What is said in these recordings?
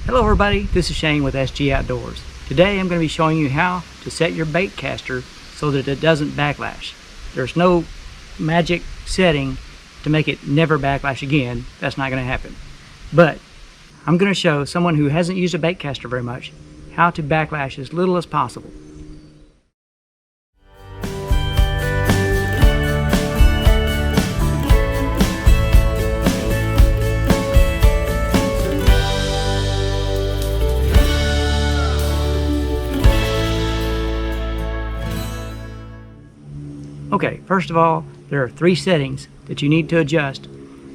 Hello everybody, this is Shane with SG Outdoors. Today I'm going to be showing you how to set your bait caster so that it doesn't backlash. There's no magic setting to make it never backlash again. That's not going to happen. But I'm going to show someone who hasn't used a bait caster very much how to backlash as little as possible. Okay, first of all, there are 3 settings that you need to adjust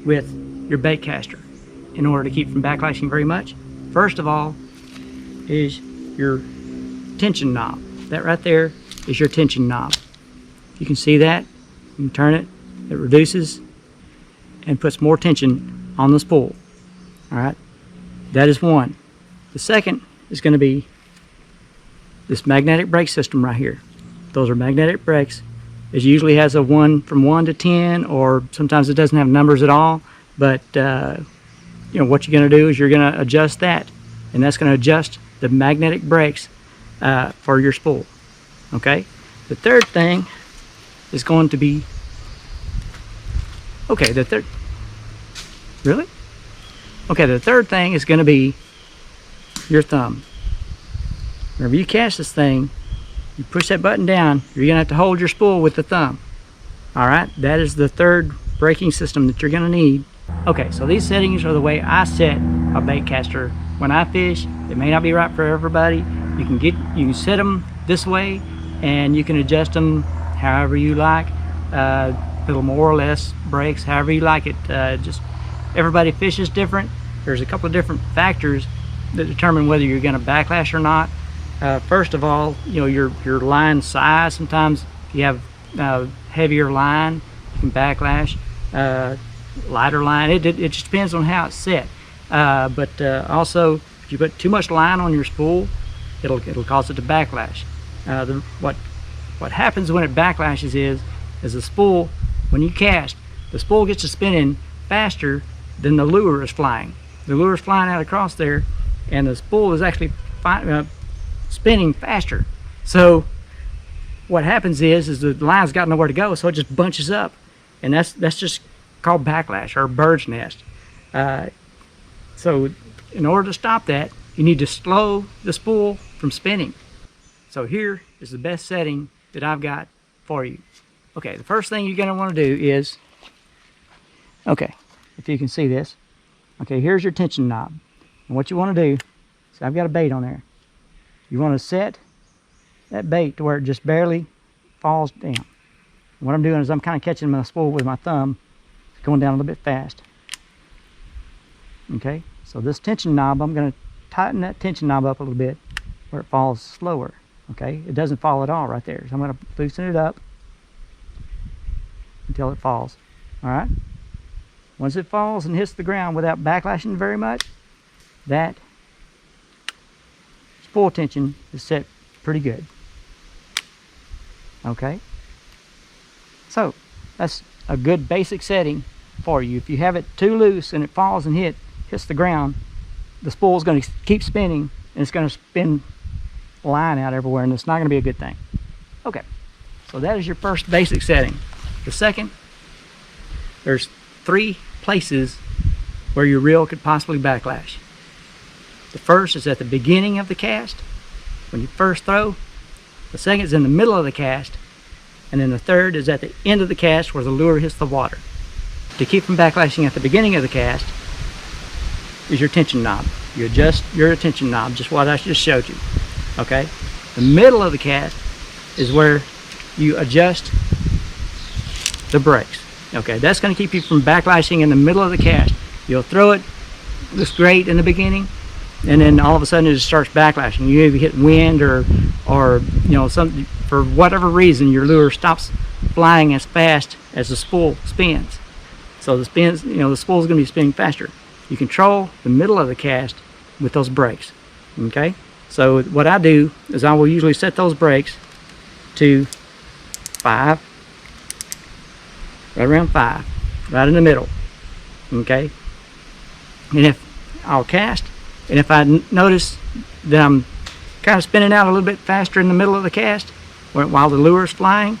with your bait caster in order to keep from backlashing very much. First of all is your tension knob. That right there is your tension knob. You can see that. You can turn it. It reduces and puts more tension on the spool. Alright, that is one. The second is going to be this magnetic brake system right here. Those are magnetic brakes. It usually has a 1 from 1 to 10, or sometimes it doesn't have numbers at all. But you know what you're going to do is you're going to adjust that, and that's going to adjust the magnetic brakes for your spool. Okay. The third thing is going to be the third thing is going to be your thumb. Whenever you cast this thing, you push that button down, you're going to have to hold your spool with the thumb. Alright, that is the third braking system that you're going to need. Okay, so these settings are the way I set a bait caster when I fish. It may not be right for everybody. You can set them this way, and you can adjust them however you like. A little more or less brakes, however you like it. Just everybody fishes different. There's a couple of different factors that determine whether you're going to backlash or not. First of all, you know, your line size. Sometimes if you have heavier line, you can backlash. Lighter line, it just depends on how it's set. But also, if you put too much line on your spool, it'll cause it to backlash. What happens when it backlashes is the spool, when you cast, the spool gets to spinning faster than the lure is flying. The lure is flying out across there, and the spool is actually spinning faster. So what happens is the line's got nowhere to go, so it just bunches up, and that's just called backlash, or bird's nest. So in order to stop that, you need to slow the spool from spinning. So here is the best setting that I've got for you. Okay, the first thing you're going to want to do is, okay, if you can see this, okay, here's your tension knob. And what you want to do, so I've got a bait on there. You want to set that bait to where it just barely falls down. And what I'm doing is I'm kind of catching my spool with my thumb, going down a little bit fast. Okay, so this tension knob, I'm going to tighten that tension knob up a little bit where it falls slower. Okay, it doesn't fall at all right there. So I'm going to loosen it up until it falls. All right. Once it falls and hits the ground without backlashing very much, that spool tension is set pretty good. Okay, so that's a good basic setting for you. If you have it too loose and it falls and hits the ground, the spool is going to keep spinning, and it's going to spin line out everywhere, and it's not going to be a good thing. Okay, so that is your first basic setting. The second, there's 3 places where your reel could possibly backlash. The first is at the beginning of the cast, when you first throw. The second is in the middle of the cast. And then the third is at the end of the cast where the lure hits the water. To keep from backlashing at the beginning of the cast is your tension knob. You adjust your tension knob, just what I just showed you. Okay? The middle of the cast is where you adjust the brakes. Okay, that's going to keep you from backlashing in the middle of the cast. You'll throw it this great in the beginning, and then all of a sudden it just starts backlashing. You maybe hit wind or you know, something, for whatever reason your lure stops flying as fast as the spool spins. So the spins, you know, the spool is going to be spinning faster. You control the middle of the cast with those brakes. Okay, so what I do is I will usually set those brakes to 5, right around 5, right in the middle. Okay, and if I'll cast And if I notice that I'm kind of spinning out a little bit faster in the middle of the cast while the lure is flying,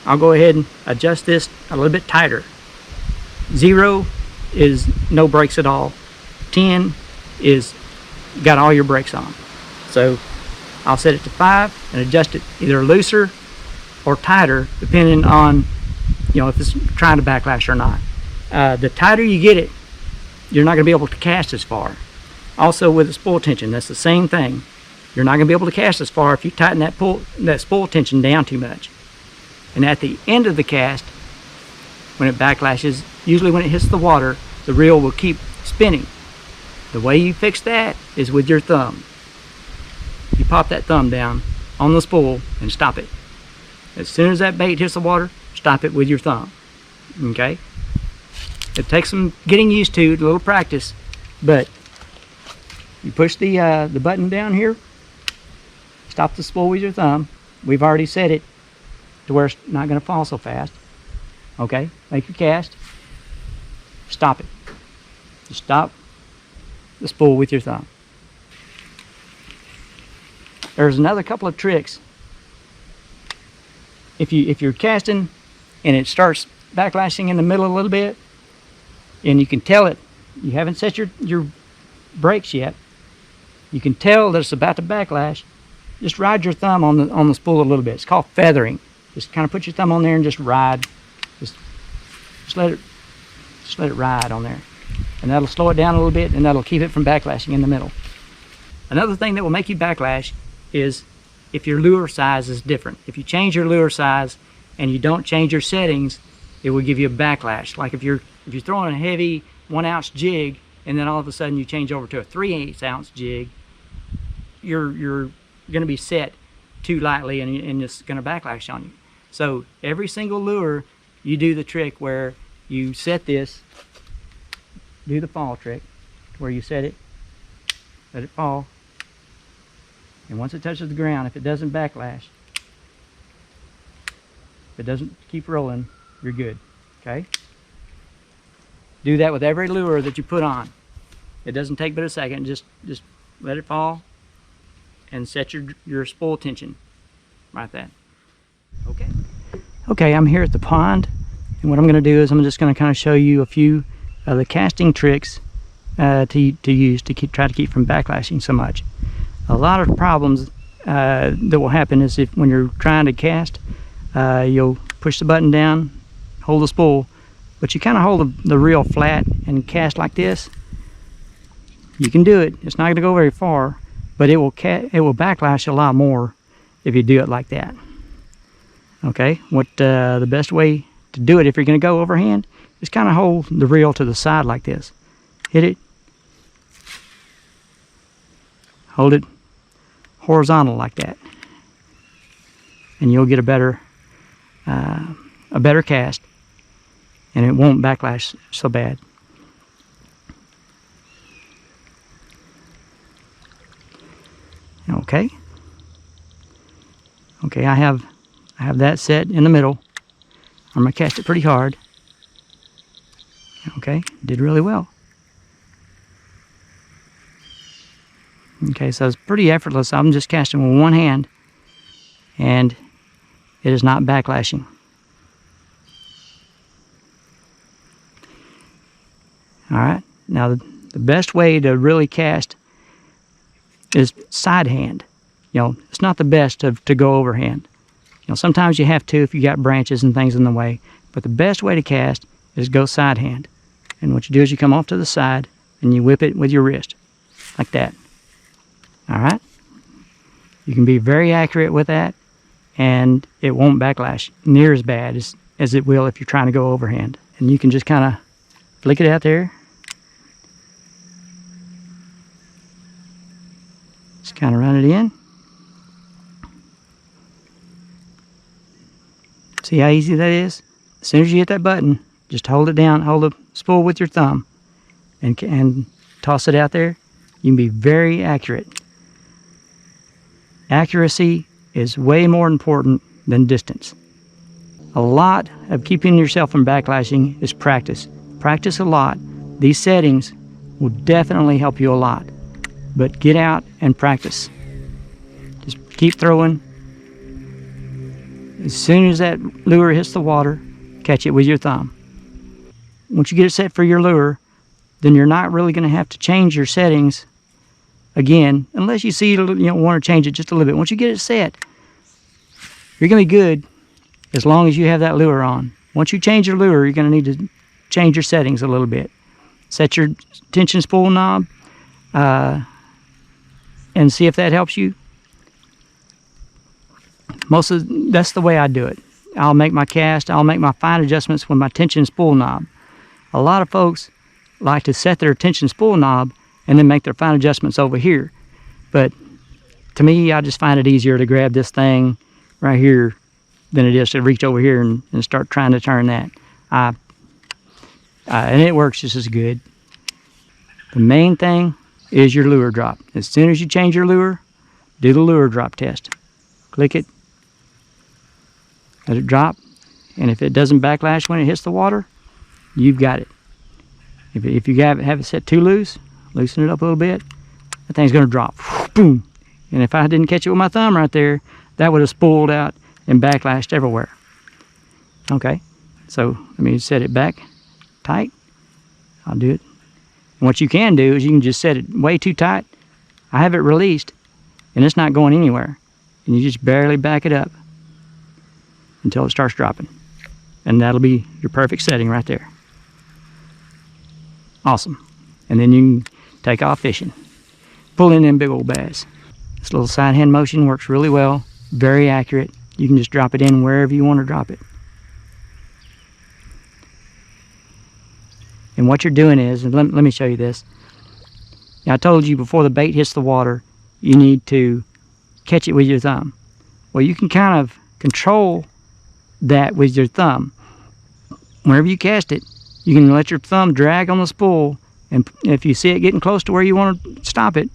I'll go ahead and adjust this a little bit tighter. 0 is no brakes at all. 10 is got all your brakes on. So I'll set it to 5 and adjust it either looser or tighter depending on, you know, if it's trying to backlash or not. The tighter you get it, you're not going to be able to cast as far. Also with the spool tension, that's the same thing. You're not going to be able to cast as far if you tighten that spool tension down too much. And at the end of the cast, when it backlashes, usually when it hits the water, the reel will keep spinning. The way you fix that is with your thumb. You pop that thumb down on the spool and stop it. As soon as that bait hits the water, stop it with your thumb. Okay? It takes some getting used to, a little practice, but you push the button down here, stop the spool with your thumb. We've already set it to where it's not going to fall so fast. Okay? Make your cast. Stop it. Just stop the spool with your thumb. There's another couple of tricks. If you're casting and it starts backlashing in the middle a little bit, and you can tell it, you haven't set your brakes yet, you can tell that it's about to backlash, just ride your thumb on the spool a little bit. It's called feathering. Just kind of put your thumb on there and just ride. Just let it ride on there. And that'll slow it down a little bit, and that'll keep it from backlashing in the middle. Another thing that will make you backlash is if your lure size is different. If you change your lure size and you don't change your settings, it will give you a backlash. Like if you're throwing a heavy 1-ounce jig and then all of a sudden you change over to a 3/8 ounce jig, you're going to be set too lightly and it's going to backlash on you. So every single lure, you do the trick where you set this, do the fall trick, where you set it, let it fall, and once it touches the ground, if it doesn't backlash, if it doesn't keep rolling, you're good. Okay? Do that with every lure that you put on. It doesn't take but a second. Just let it fall and set your spool tension like that. Okay. Okay, I'm here at the pond, and what I'm going to do is I'm just going to kind of show you a few of the casting tricks to use to try to keep from backlashing so much. A lot of problems that will happen is if when you're trying to cast, you'll push the button down, hold the spool, but you kind of hold the reel flat and cast like this. You can do it. It's not going to go very far, but it will backlash a lot more if you do it like that. Okay, the best way to do it if you're going to go overhand is kind of hold the reel to the side like this. Hit it, hold it horizontal like that, and you'll get a better cast, and it won't backlash so bad. Okay, I have that set in the middle. I'm going to cast it pretty hard. Okay, did really well. Okay, so it's pretty effortless. I'm just casting with one hand, and it is not backlashing. All right, now the best way to really cast is side hand. You know, it's not the best to go overhand. You know, sometimes you have to if you got branches and things in the way, but the best way to cast is go side hand. And what you do is you come off to the side and you whip it with your wrist, like that. All right? You can be very accurate with that, and it won't backlash near as bad as it will if you're trying to go overhand. And you can just kind of flick it out there. Just kind of run it in. See how easy that is? As soon as you hit that button, just hold it down, hold the spool with your thumb, and toss it out there. You can be very accurate. Accuracy is way more important than distance. A lot of keeping yourself from backlashing is practice. Practice a lot. These settings will definitely help you a lot. but get out and practice. Just keep throwing. As soon as that lure hits the water, catch it with your thumb. Once you get it set for your lure, then you're not really going to have to change your settings again, unless you see you want to change it just a little bit. Once you get it set, you're going to be good as long as you have that lure on. Once you change your lure, you're going to need to change your settings a little bit. Set your tension spool knob and see if that helps you. That's the way I do it. I'll make my cast, I'll make my fine adjustments with my tension spool knob. A lot of folks like to set their tension spool knob and then make their fine adjustments over here. But to me, I just find it easier to grab this thing right here than it is to reach over here and start trying to turn that. And it works just as good. The main thing is your lure drop. As soon as you change your lure, do the lure drop test. Click it, let it drop, and if it doesn't backlash when it hits the water, you've got it. If you have it set too loose, loosen it up a little bit, that thing's going to drop. Boom! And if I didn't catch it with my thumb right there, that would have spooled out and backlashed everywhere. Okay, so let me set it back tight. I'll do it. And what you can do is you can just set it way too tight. I have it released, and it's not going anywhere. And you just barely back it up until it starts dropping. And that'll be your perfect setting right there. Awesome. And then you can take off fishing. Pull in them big old bass. This little side hand motion works really well. Very accurate. You can just drop it in wherever you want to drop it. And what you're doing is, and let me show you this. Now, I told you before the bait hits the water, you need to catch it with your thumb. Well, you can kind of control that with your thumb. Whenever you cast it, you can let your thumb drag on the spool, and if you see it getting close to where you want to stop it,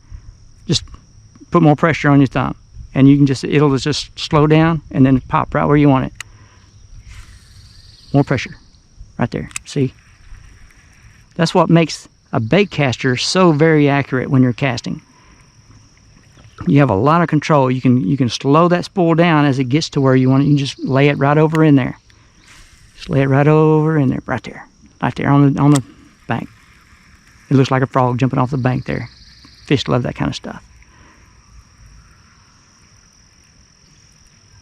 just put more pressure on your thumb, and you can it'll just slow down and then pop right where you want it. More pressure right there. See, that's what makes a bait caster so very accurate when you're casting. You have a lot of control. You can slow that spool down as it gets to where you want it. You can just lay it right over in there. Just lay it right over in there, right there on the bank. It looks like a frog jumping off the bank there. Fish love that kind of stuff.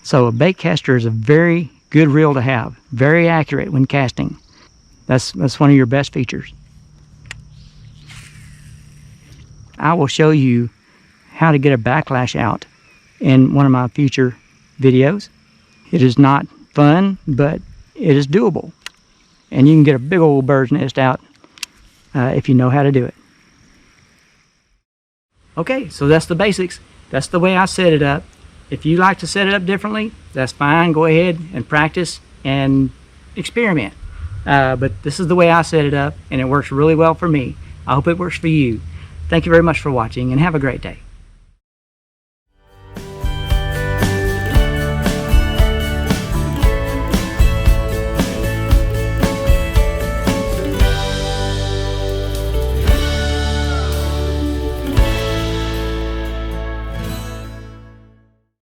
So a bait caster is a very good reel to have. Very accurate when casting. That's one of your best features. I will show you how to get a backlash out in one of my future videos. It is not fun, but it is doable. And you can get a big old bird's nest out if you know how to do it. Okay, so that's the basics. That's the way I set it up. If you like to set it up differently, that's fine. Go ahead and practice and experiment. But this is the way I set it up, and it works really well for me. I hope it works for you. Thank you very much for watching, and have a great day.